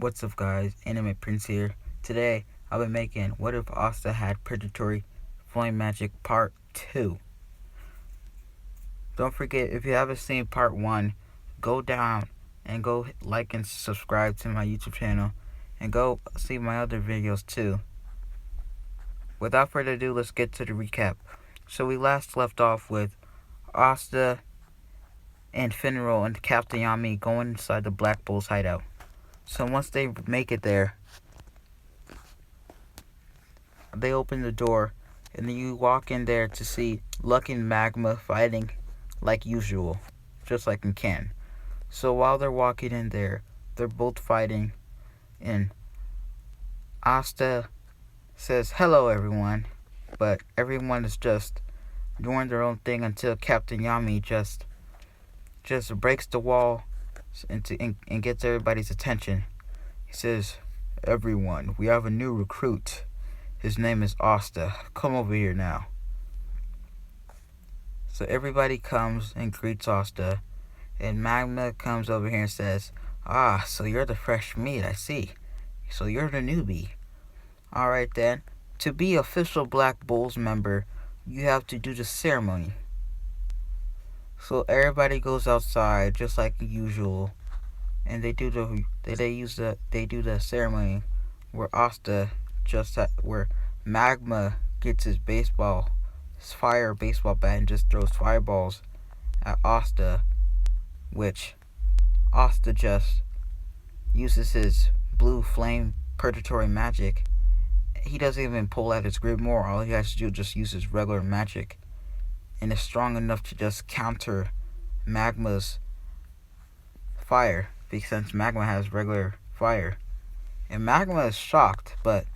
What's up guys, Anime Prince here. Today I'll be making What If Asta Had Purgatory Flame Magic Part 2. Don't forget, if you haven't seen Part 1, go down and go like and subscribe to my YouTube channel and go see my other videos too. Without further ado, let's get to the recap. So we last left off with Asta and Finral and Captain Yami going inside the Black Bull's hideout. So once they make it there, they open the door, and then you walk in there to see Luck and Magma fighting like usual, just like in Ken. So while they're walking in there, they're both fighting, and Asta says, "Hello, everyone," but everyone is just doing their own thing until Captain Yami just breaks the wall and gets everybody's attention. He says, "Everyone, we have a new recruit. His name is Asta. Come over here now." So everybody comes and greets Asta, and Magma comes over here and says, "Ah, so you're the fresh meat, I see. So you're the newbie. Alright then. To be official Black Bulls member, you have to do the ceremony." So everybody goes outside just like usual, and they do the ceremony where where Magma gets his fire baseball bat and just throws fireballs at Asta, which Asta just uses his blue flame purgatory magic. He doesn't even pull out his grimoire. All he has to do is just use his regular magic, and it's strong enough to just counter Magma's fire, because since Magma has regular fire. And Magma is shocked, but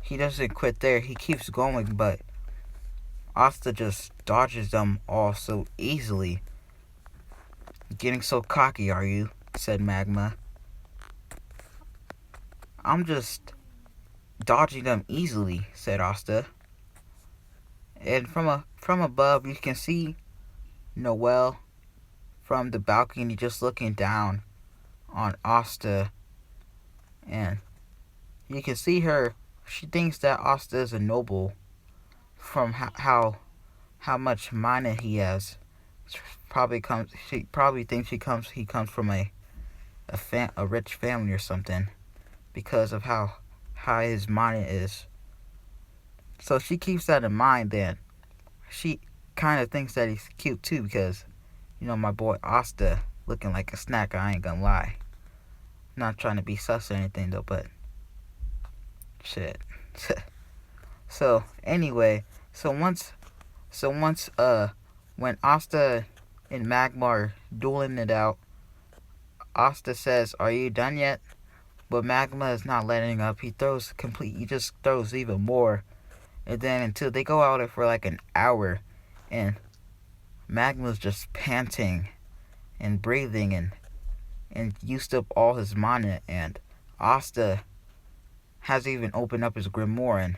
he doesn't quit there. He keeps going, but Asta just dodges them all so easily. "Getting so cocky, are you?" said Magma. "I'm just dodging them easily," said Asta. And from above, you can see Noelle from the balcony just looking down on Asta, and you can see her. She thinks that Asta is a noble from how much mana he has. She probably thinks he comes from a rich family or something, because of how high his mana is. So she keeps that in mind. Then she kind of thinks that he's cute too, because my boy Asta looking like a snack. I ain't gonna lie. Not trying to be sus or anything though, but shit. So anyway, once when Asta and Magma are dueling it out, Asta says, "Are you done yet?" But Magma is not letting up. He just throws even more, and then until they go out for like an hour, and Magma's just panting and breathing and used up all his mana, and Asta hasn't even opened up his grimoire, and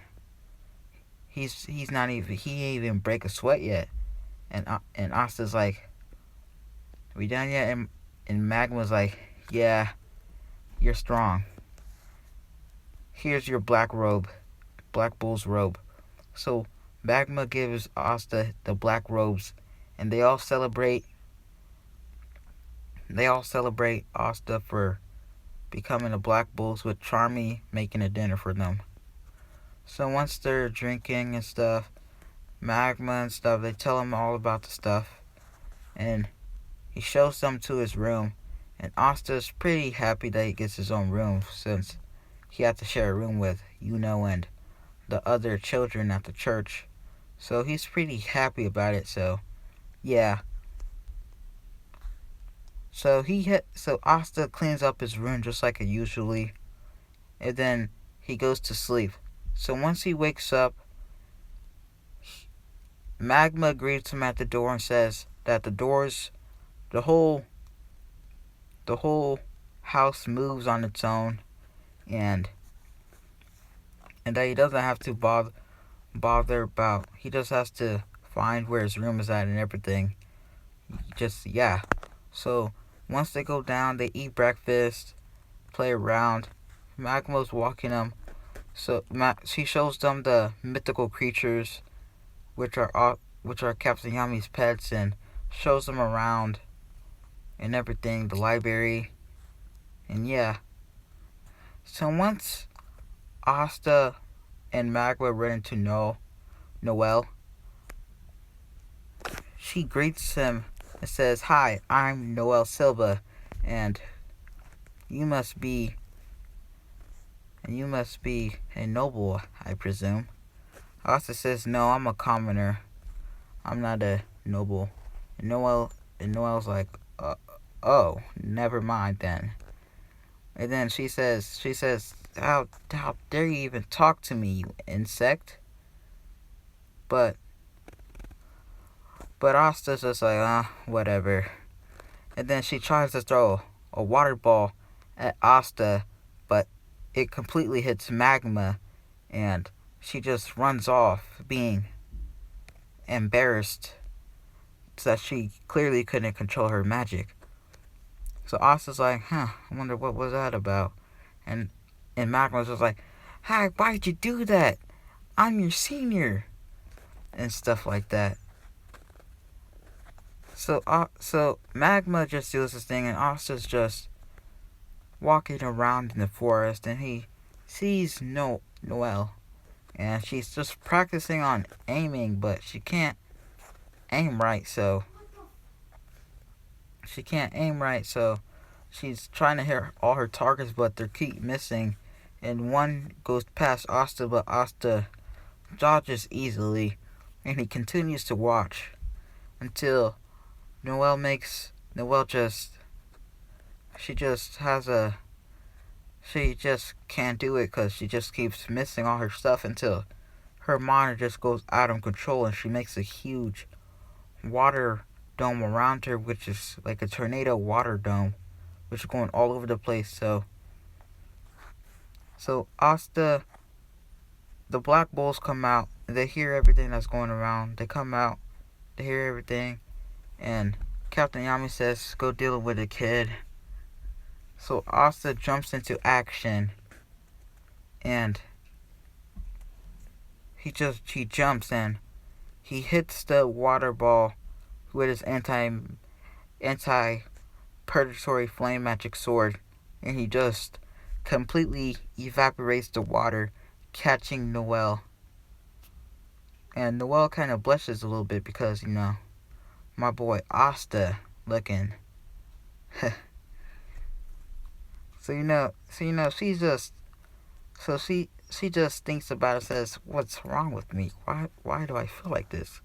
he ain't even break a sweat yet, and Asta's like, "We done yet?" And Magma's like, "Yeah, you're strong. Here's your Black Bull's robe." So Magma gives Asta the black robes, and they all celebrate Asta for becoming a Black Bulls, with Charmy making a dinner for them. So once they're drinking and stuff, Magma and stuff, they tell him all about the stuff, and he shows them to his room, and Asta's pretty happy that he gets his own room, since he had to share a room with and the other children at the church. So he's pretty happy about it. So yeah. So Asta cleans up his room just like it usually, and then he goes to sleep. So once he wakes up, Magma greets him at the door and says that the whole house moves on its own, and that he doesn't have to bother about. He just has to find where his room is at and everything. Yeah. So once they go down, they eat breakfast, play around, Magma's walking them. So she shows them the mythical creatures, which are Captain Yami's pets, and shows them around and everything, the library, and yeah. So once Asta and Magma run into Noelle, she greets him and says, "Hi, I'm Noelle Silva, and you must be a noble, I presume." Asta says, "No, I'm a commoner. I'm not a noble." And Noelle's like, "Oh, never mind then." And then she says, how dare you even talk to me, you insect?" But Asta's just like, whatever. And then she tries to throw a water ball at Asta, but it completely hits Magma, and she just runs off, being embarrassed that she clearly couldn't control her magic. So Asta's like, I wonder what was that about. And Magma's just like, "Hi, why'd you do that? I'm your senior." And stuff like that. So Magma just does this thing, and Asta's just walking around in the forest, and he sees Noelle, and she's just practicing on aiming, but she can't aim right, so she's trying to hit all her targets, but they keep missing, and one goes past Asta, but Asta dodges easily, and he continues to watch until Noelle she just can't do it because she just keeps missing all her stuff until her monitor just goes out of control, and she makes a huge water dome around her, which is like a tornado water dome, which is going all over the place. So Asta, the Black Bulls come out, and they hear everything that's going around. They come out, they hear everything, and Captain Yami says, "Go deal with the kid." So Asta jumps into action, and he jumps, and he hits the water ball with his anti purgatory flame magic sword, and he just completely evaporates the water, catching Noelle. And Noelle kind of blushes a little bit because, my boy Asta looking. She's just, she just thinks about it, says, "What's wrong with me? Why do I feel like this?"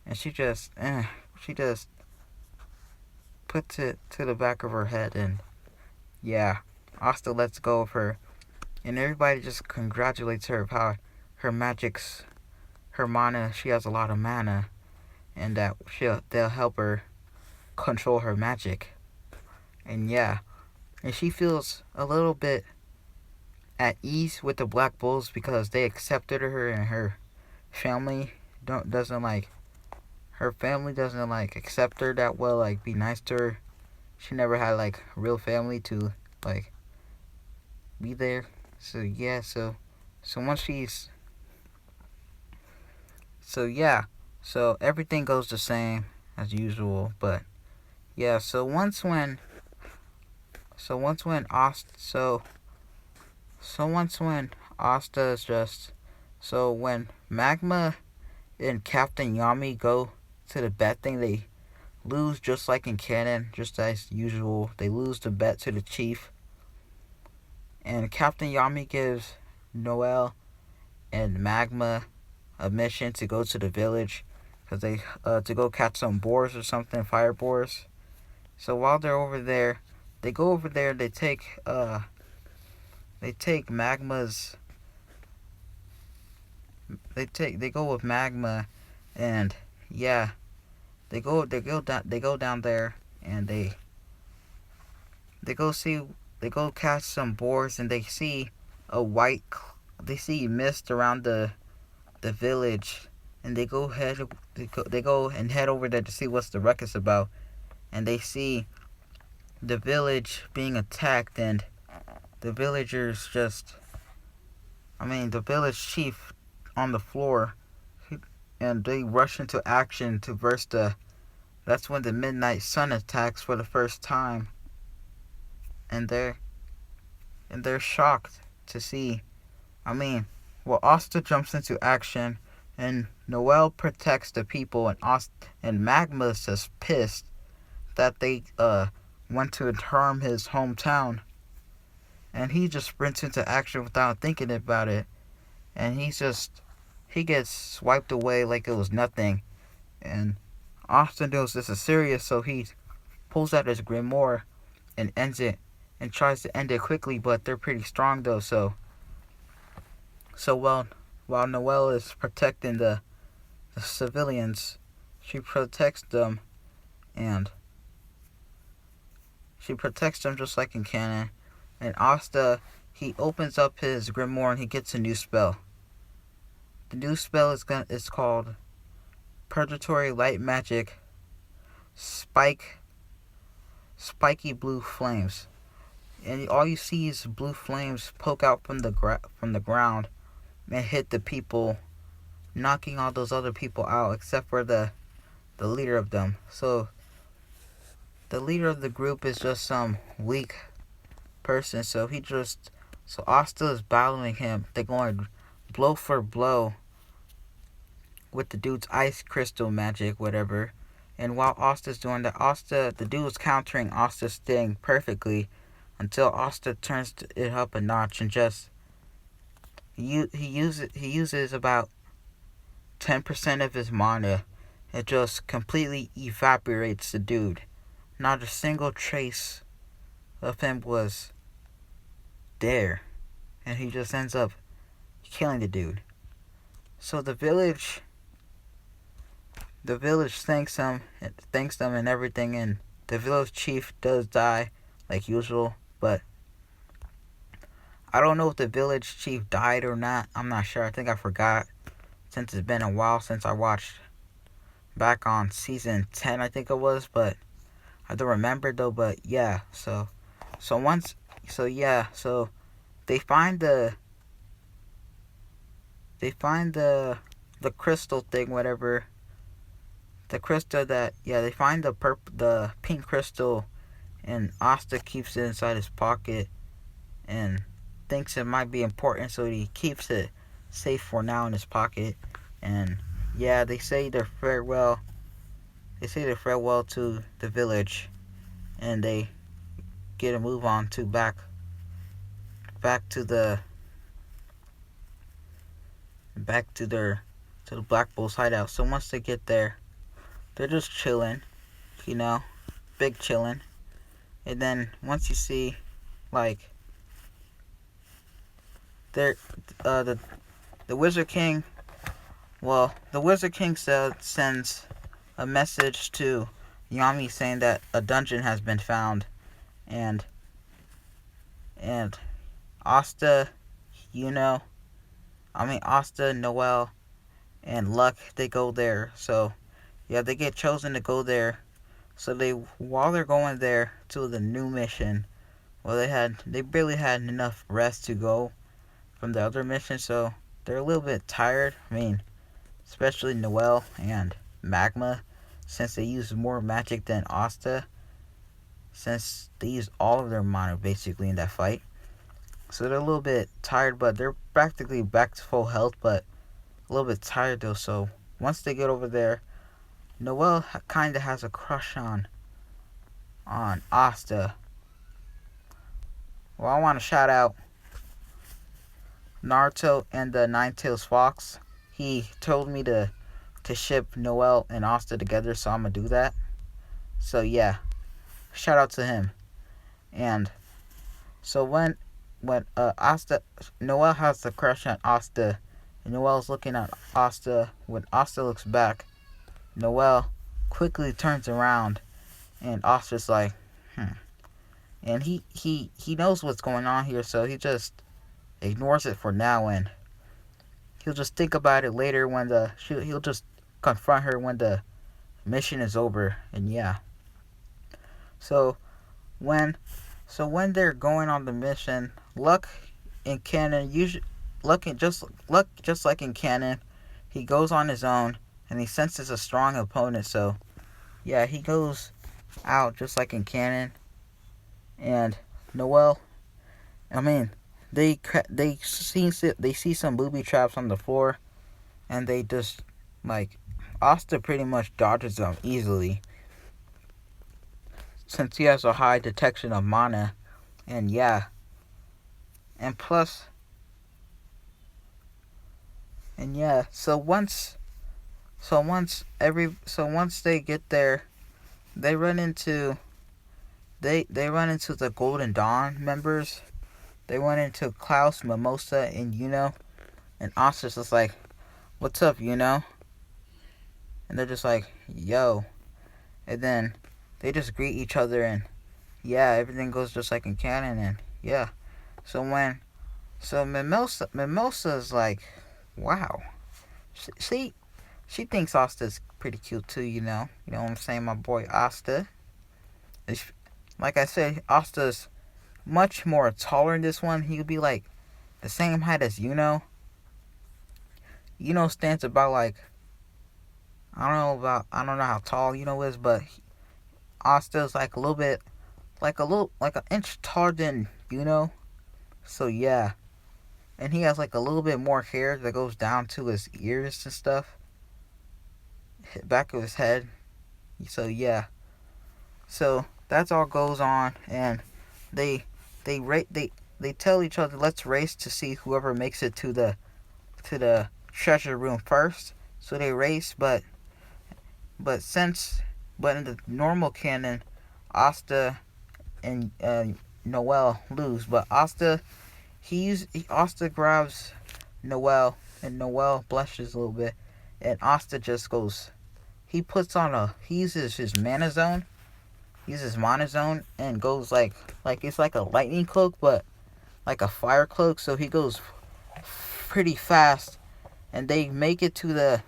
And she just puts it to the back of her head, and yeah, Asta lets go of her, and everybody just congratulates her of how her mana, she has a lot of mana, and that they'll help her control her magic. And yeah, and she feels a little bit at ease with the Black Bulls because they accepted her, and her family doesn't accept her that well, like be nice to her. She never had like real family to like be there. So yeah, so once she's so everything goes the same as usual, but yeah, so once when Asta is just, so when Magma and Captain Yami go to the bet thing, they lose just like in canon, just as usual. They lose the bet to the chief, and Captain Yami gives Noelle and Magma a mission to go to the village because they to go catch some boars or something, fire boars. So while they're over there, they go over there. They take Magma's. They go with Magma, and yeah, they go down there, and they go catch some boars, and they see they see mist around the village, and they go and head over there to see what's the ruckus about, and they see the village being attacked, and the villagers just, the village chief on the floor, and they rush into action to verse the. That's when the midnight sun attacks for the first time, and they're shocked to see. Asta jumps into action, and Noelle protects the people, and Magma's just pissed that they went to harm his hometown, and he just sprints into action without thinking about it, and he gets wiped away like it was nothing, and Asta knows this is serious, so he pulls out his grimoire and ends it, and tries to end it quickly, but they're pretty strong though, while Noelle is protecting the civilians, she protects them, and she protects them just like in canon. And Asta, he opens up his grimoire and he gets a new spell. The new spell is called Purgatory Light Magic Spiky Blue Flames. And all you see is blue flames poke out from the ground and hit the people, knocking all those other people out except for the leader of them. So the leader of the group is just some weak person, so Asta is battling him. They're going blow for blow with the dude's ice crystal magic, whatever. And while Asta's doing that, the dude was countering Asta's thing perfectly until Asta turns it up a notch and just he uses about 10% of his mana. It just completely evaporates the dude. Not a single trace of him was there, and he just ends up killing the dude. So the village thanks them and everything, and the village chief does die like usual, but I don't know if the village chief died or not. I'm not sure. I think I forgot, since it's been a while since I watched back on season 10, I think it was, but I don't remember though. But yeah, so they find the crystal thing, whatever. The crystal they find the pink crystal, and Asta keeps it inside his pocket and thinks it might be important, so he keeps it safe for now in his pocket. And yeah, they say their farewell to the village, and they get a move on to back to the Black Bull's hideout. So once they get there, they're just chilling, big chilling. And then once you see, like, they're the Wizard King. Well, the Wizard King sends a message to Yami saying that a dungeon has been found, and Asta, Asta, Noelle, and Luck, they go there. So yeah, they get chosen to go there. So while they're going there to the new mission, well, they barely had enough rest to go from the other mission, so they're a little bit tired. Especially Noelle and Magma, since they use more magic than Asta, since they use all of their mana basically in that fight. So they're a little bit tired, but they're practically back to full health, but a little bit tired though. So once they get over there, Noelle kind of has a crush on Asta. Well, I want to shout out Naruto and the Nine-Tails Fox. He told me to ship Noelle and Asta together, so I'm gonna do that. So yeah, shout out to him. And so when Noelle has the crush on Asta, and Noelle's looking at Asta. When Asta looks back, Noelle quickly turns around, and Asta's like, And he knows what's going on here, so he just ignores it for now, and he'll just think about it later when he'll just confront her when the mission is over. And yeah. So when they're going on the mission, Luck in canon usually Luck just like in canon, he goes on his own and he senses a strong opponent. So yeah, he goes out just like in canon. And Noelle, I mean, they see some booby traps on the floor, and they just like Asta pretty much dodges them easily since he has a high detection of mana. And yeah, and plus, and yeah, so once they get there, they run into they run into the Golden Dawn members. They run into Klaus, Mimosa, and and Asta's just like, "What's up, And they're just like, "Yo," and then they just greet each other, and yeah, everything goes just like in canon, and yeah. So Mimosa's like, "Wow," she she thinks Asta's pretty cute too, You know what I'm saying, my boy Asta. Like I said, Asta's much more taller in this one. He could be like the same height as Yuno. Yuno stands about like I don't know how tall Yuno is, but Asta's like a little bit like an inch taller than Yuno. So yeah, and he has like a little bit more hair that goes down to his ears and stuff, back of his head. So yeah, so that's all goes on, and they they rate they tell each other, let's race to see whoever makes it to the treasure room first. So they race, but since but in the normal canon, Asta and Noelle lose. But Asta grabs Noelle, and Noelle blushes a little bit, and Asta just goes. He uses his mana zone, and goes like it's like a lightning cloak, but like a fire cloak. So he goes pretty fast, and they make it to the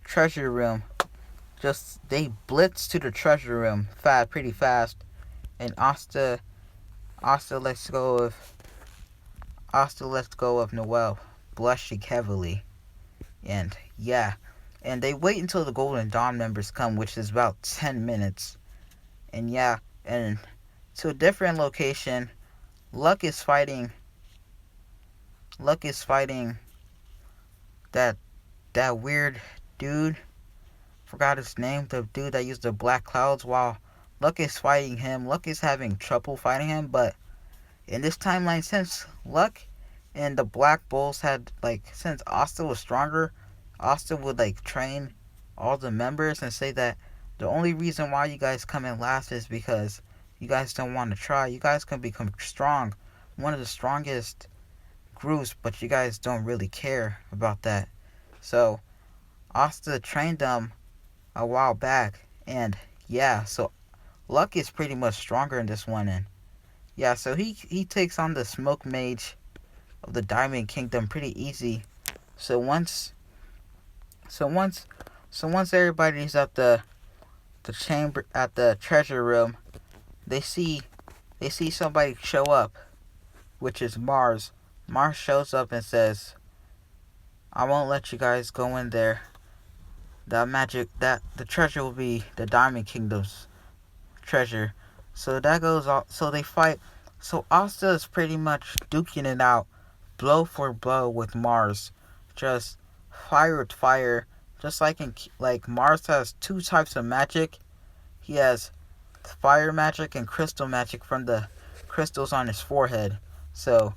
treasure room. Just they blitz to the treasure room pretty fast, and Asta lets go of Noelle, blushing heavily, and yeah, and they wait until the Golden Dawn members come, which is about 10 minutes, and yeah, and to a different location, Luck is fighting. Luck is fighting that weird dude. Forgot his name. The dude that used the black clouds. While Luck is fighting him, Luck is having trouble fighting him. But in this timeline, since Luck and the Black Bulls since Asta was stronger, Asta would train all the members and say that the only reason why you guys come in last is because you guys don't want to try. You guys can become strong, one of the strongest groups, but you guys don't really care about that. So Asta trained them a while back, and yeah, so Luck is pretty much stronger in this one, and yeah, so he takes on the Smoke Mage of the Diamond Kingdom pretty easy. So once everybody's at the chamber at the treasure room, they see somebody show up, which is Mars. Mars shows up and says, "I won't let you guys go in there. The treasure will be the Diamond Kingdom's treasure." So that goes off. So they fight. So Asta is pretty much duking it out, blow for blow with Mars, just fire with fire. Just like Mars has two types of magic. He has fire magic and crystal magic from the crystals on his forehead. So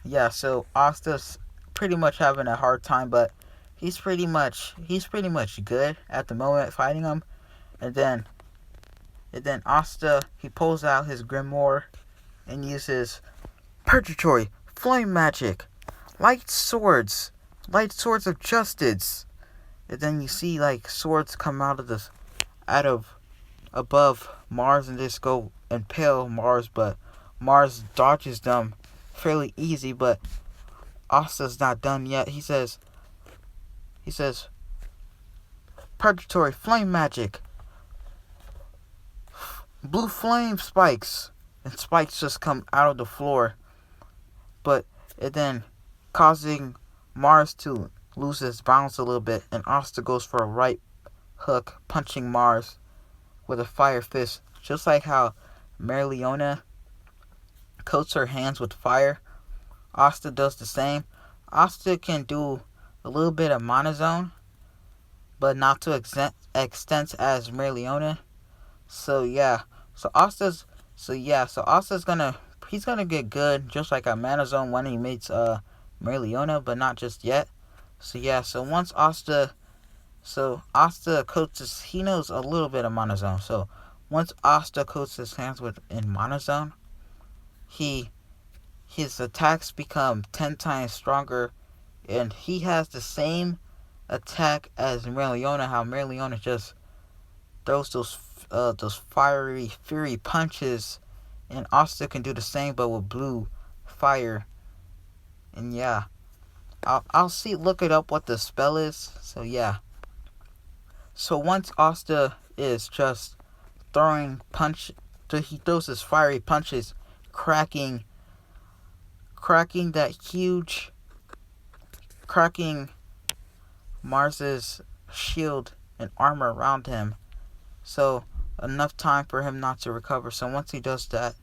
yeah, so Asta's pretty much having a hard time, but he's pretty much good at the moment fighting him. And then Asta, he pulls out his grimoire and uses purgatory, flame magic, light swords of justice. And then you see swords come out of above Mars and just go impale Mars, but Mars dodges them fairly easy. But Asta's not done yet. He says purgatory, flame magic, blue flame spikes, and spikes just come out of the floor, but it then causing Mars to lose his balance a little bit, and Asta goes for a right hook, punching Mars with a fire fist, just like how Marileona coats her hands with fire. Asta does the same. Asta can do a little bit of monozone, but not to extent as Marileona. So yeah, so Asta's he's gonna get good just like a monozone when he meets Marileona, but not just yet. So yeah, so Asta coats he knows a little bit of monozone. So once Asta coats his hands in monozone, his attacks become 10 times stronger, and he has the same attack as Marileona. How Marileona just throws those fiery fury punches, and Asta can do the same but with blue fire. And yeah, I'll look it up what the spell is. So yeah. So once Asta is just throwing he throws his fiery punches, cracking Mars's shield and armor around him. So enough time for him not to recover. So once he does that,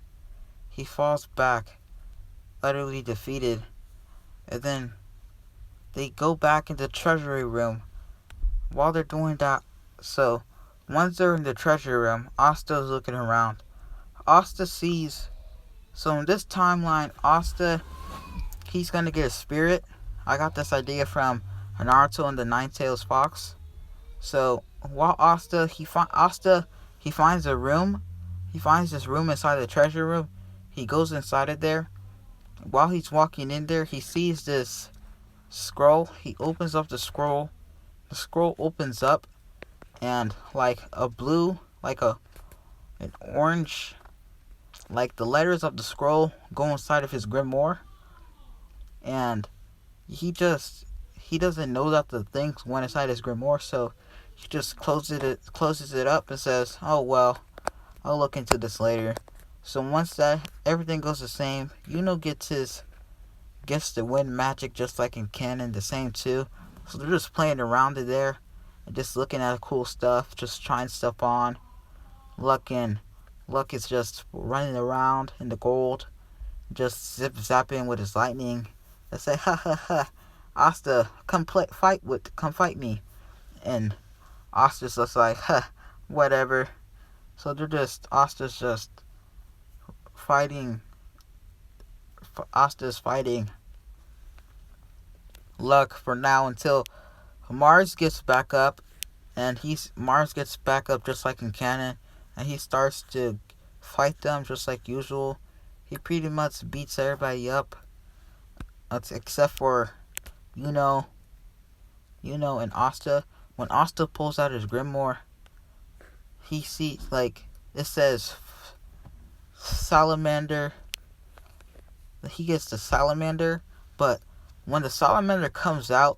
he falls back, utterly defeated. And then they go back into the treasury room. While they're doing that, so once they're in the treasury room, Asta's looking around. Asta sees, so in this timeline, Asta, he's gonna get a spirit. I got this idea from Naruto and the Nine-Tails Fox. So while he finds a room. He finds this room inside the treasure room. He goes inside it there. While he's walking in there, he sees this scroll. He opens up the scroll. The scroll opens up, and like an orange, like the letters of the scroll go inside of his grimoire, and he doesn't know that the things went inside his grimoire, so he just closes it up and says, "Oh well, I'll look into this later." So once that everything goes the same, gets the wind magic just like in canon, the same too. So they're just playing around it there and just looking at cool stuff, just trying stuff on. Luck is just running around in the gold, just zapping with his lightning. They say, "Ha ha ha, Asta, come fight me." And Asta's just like, "Huh, whatever." So Asta's just fighting. Asta's fighting Luck for now until Mars gets back up, and Mars gets back up just like in canon, and he starts to fight them just like usual. He pretty much beats everybody up, except for and Asta. When Asta pulls out his grimoire, he sees it says salamander. He gets the salamander, but when the salamander comes out,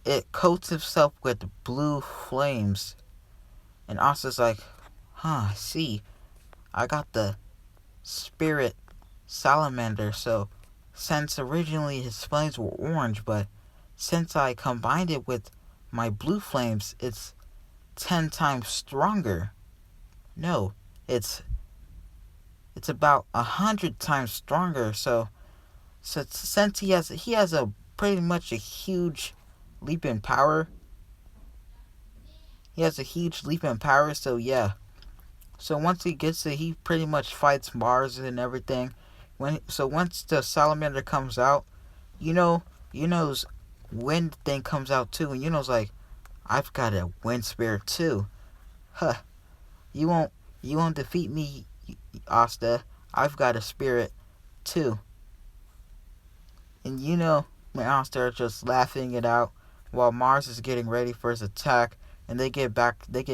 it coats itself with blue flames. And Asta's like, "Huh, see, I got the spirit salamander. So since originally his flames were orange, but since I combined it with my blue flames, it's 10 times stronger. No, it's about 100 times stronger." So since he has a pretty much a huge leap in power. So yeah. So once he gets it, he pretty much fights Mars and everything. Once the salamander comes out, Yuno's wind thing comes out too, and Yuno's like, "I've got a wind spirit too. Huh. You won't defeat me, Asta. I've got a spirit too." And and Asta are just laughing it out while Mars is getting ready for his attack, and they get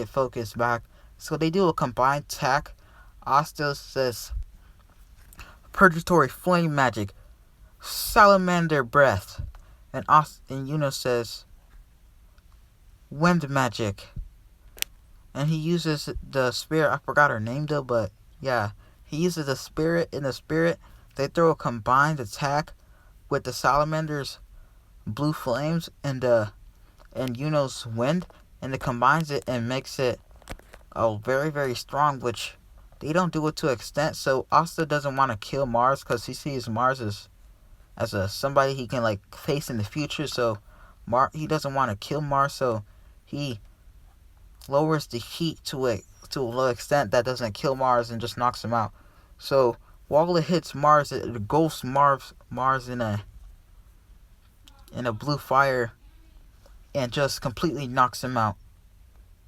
focused back. So they do a combined attack. Asta says, "Purgatory flame magic, salamander breath," and Yuno says, "Wind magic." And he uses the spirit. I forgot her name though, but yeah, he uses the spirit. In the spirit, they throw a combined attack with the salamander's blue flames and Yuno's wind, and it combines it and makes it very, very strong, which they don't do it to an extent. So Asta doesn't want to kill Mars because he sees Mars as a somebody he can like face in the future. So he doesn't want to kill Mars, so he lowers the heat to a low extent that doesn't kill Mars and just knocks him out. So while it hits Mars, it engulfs Mars in a blue fire and just completely knocks him out.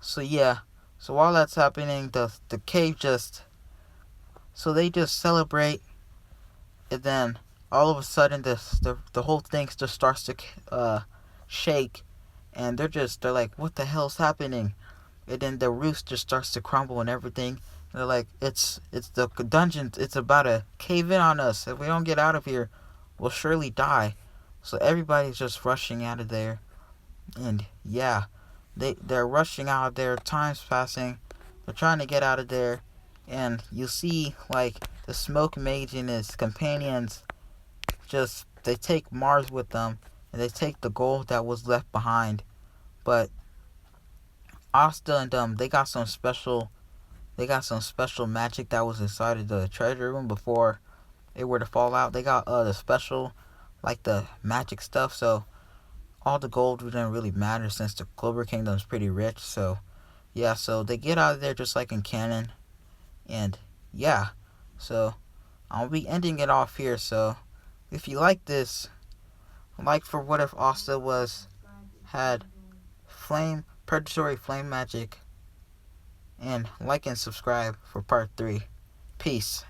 So yeah, so while that's happening, the cave they just celebrate, and then all of a sudden the whole thing just starts to shake, and they're like, what the hell's happening? And then the roof just starts to crumble and everything. And they're like, it's the dungeon. It's about to cave in on us. If we don't get out of here, we'll surely die. So everybody's just rushing out of there, and yeah, they're rushing out of there. Time's passing. They're trying to get out of there, and you see like the smoke mage and his companions they take Mars with them, and they take the gold that was left behind. But Asta and they got some special magic that was inside of the treasure room before they were to fall out. They got the special, like the magic stuff, so all the gold didn't really matter since the Clover Kingdom's pretty rich. So yeah, so they get out of there just like in canon, and yeah, so I'll be ending it off here. So if you like this, like for What If Asta had purgatory flame magic, and like and subscribe for part 3. Peace.